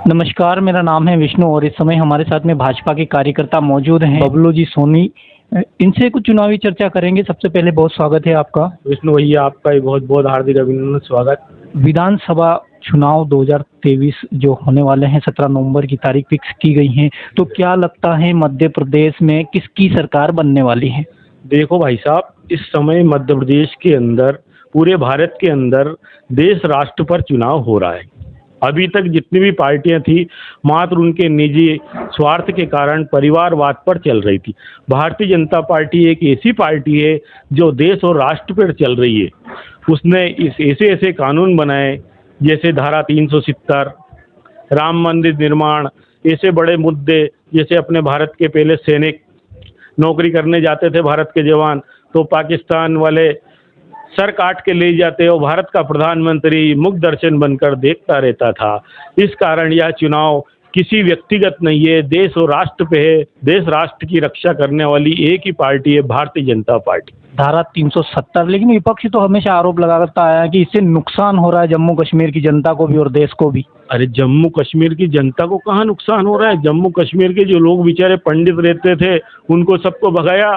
नमस्कार, मेरा नाम है विष्णु और इस समय हमारे साथ में भाजपा के कार्यकर्ता मौजूद हैं बबलू जी सोनी। इनसे कुछ चुनावी चर्चा करेंगे। सबसे पहले बहुत स्वागत है आपका। विष्णु भैया, आपका भी बहुत बहुत हार्दिक अभिनंदन, स्वागत। विधानसभा चुनाव 2023 जो होने वाले हैं, 17 नवंबर की तारीख फिक्स की गई है, तो क्या लगता है मध्य प्रदेश में किसकी सरकार बनने वाली है? देखो भाई साहब, इस समय मध्य प्रदेश के अंदर, पूरे भारत के अंदर देश राष्ट्र पर चुनाव हो रहा है। अभी तक जितनी भी पार्टियां थी, मात्र उनके निजी स्वार्थ के कारण परिवारवाद पर चल रही थी। भारतीय जनता पार्टी एक ऐसी पार्टी है जो देश और राष्ट्र पर चल रही है। उसने ऐसे ऐसे कानून बनाए, जैसे धारा 370, राम मंदिर निर्माण, ऐसे बड़े मुद्दे, जैसे अपने भारत के पहले सैनिक नौकरी करने जाते थे, भारत के जवान, तो पाकिस्तान वाले सर काट के ले जाते और भारत का प्रधानमंत्री मुख दर्शन बनकर देखता रहता था। इस कारण यह चुनाव किसी व्यक्तिगत नहीं है, देश और राष्ट्र पे है। देश राष्ट्र की रक्षा करने वाली एक ही पार्टी है, भारतीय जनता पार्टी। धारा 370, लेकिन विपक्ष तो हमेशा आरोप लगाता आया है कि इससे नुकसान हो रहा है जम्मू कश्मीर की जनता को भी और देश को भी। अरे, जम्मू कश्मीर की जनता को कहाँ नुकसान हो रहा है? जम्मू कश्मीर के जो लोग बेचारे पंडित रहते थे, उनको सबको भगाया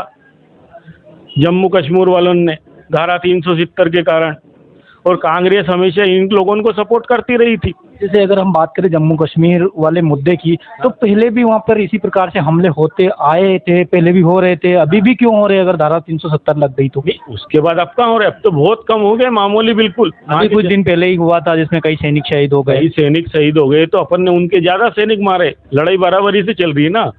जम्मू कश्मीर वालों ने धारा 370 के कारण, और कांग्रेस हमेशा इन लोगों को सपोर्ट करती रही थी। जैसे अगर हम बात करें जम्मू कश्मीर वाले मुद्दे की, तो पहले भी वहाँ पर इसी प्रकार से हमले होते आए थे, पहले भी हो रहे थे, अभी भी क्यों हो रहे? अगर धारा 370 लग गई तो उसके बाद अब कहाँ हो रहे? अब तो बहुत कम हो गए, मामूली बिल्कुल। अभी कुछ दिन पहले ही हुआ था जिसमें कई सैनिक शहीद हो गए। कई सैनिक शहीद हो गए, तो अपन ने उनके ज्यादा सैनिक मारे। लड़ाई बराबरी से चल रही है ना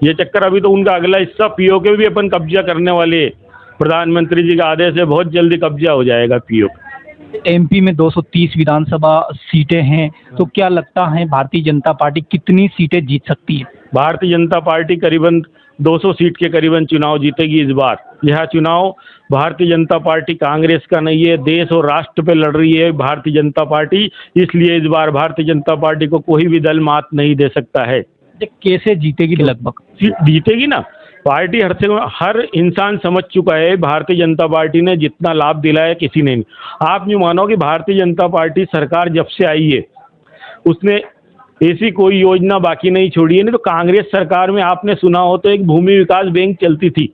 ये चक्कर। अभी तो उनका अगला हिस्सा पीओके भी अपन कब्जा करने वाले। प्रधानमंत्री जी का आदेश है, बहुत जल्दी कब्जा हो जाएगा पीओके। एमपी में 230 विधानसभा सीटें हैं, तो क्या लगता है भारतीय जनता पार्टी कितनी सीटें जीत सकती है? भारतीय जनता पार्टी करीबन 200 सीट के करीबन चुनाव जीतेगी इस बार। यह चुनाव भारतीय जनता पार्टी कांग्रेस का नहीं है, देश और राष्ट्र पे लड़ रही है भारतीय जनता पार्टी। इसलिए इस बार भारतीय जनता पार्टी को कोई भी दल मात नहीं दे सकता है। कैसे जीतेगी? लगभग जीतेगी ना पार्टी। हर इंसान समझ चुका है भारतीय जनता पार्टी ने जितना लाभ दिलाया किसी ने नहीं। आप यूँ मानो कि भारतीय जनता पार्टी सरकार जब से आई है, उसने ऐसी कोई योजना बाकी नहीं छोड़ी है। नहीं तो कांग्रेस सरकार में आपने सुना हो तो एक भूमि विकास बैंक चलती थी,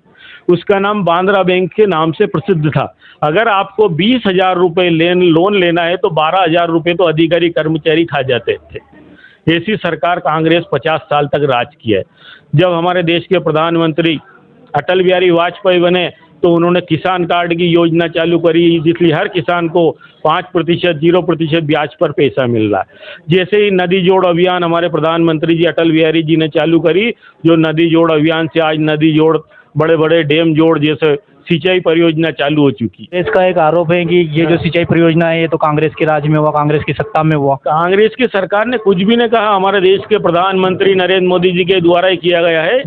उसका नाम बांद्रा बैंक के नाम से प्रसिद्ध था। अगर आपको 20,000 रुपये लोन लेना है तो 12,000 रुपये तो अधिकारी कर्मचारी खा जाते थे। ऐसी सरकार कांग्रेस 50 साल तक राज किया है। जब हमारे देश के प्रधानमंत्री अटल बिहारी वाजपेयी बने, तो उन्होंने किसान कार्ड की योजना चालू करी, जिसलिए हर किसान को 5%, 0% ब्याज पर पैसा मिल रहा है। जैसे ही नदी जोड़ अभियान हमारे प्रधानमंत्री जी अटल बिहारी जी ने चालू करी, जो नदी जोड़ अभियान से आज नदी जोड़, बड़े बड़े डैम जोड़ जैसे सिंचाई परियोजना चालू हो चुकी है। इसका एक आरोप है कि ये जो सिंचाई परियोजना है, ये तो कांग्रेस के राज में हुआ, कांग्रेस की सत्ता में हुआ। कांग्रेस की सरकार ने कुछ भी नहीं कहा, हमारे देश के प्रधानमंत्री नरेंद्र मोदी जी के द्वारा ही किया गया है।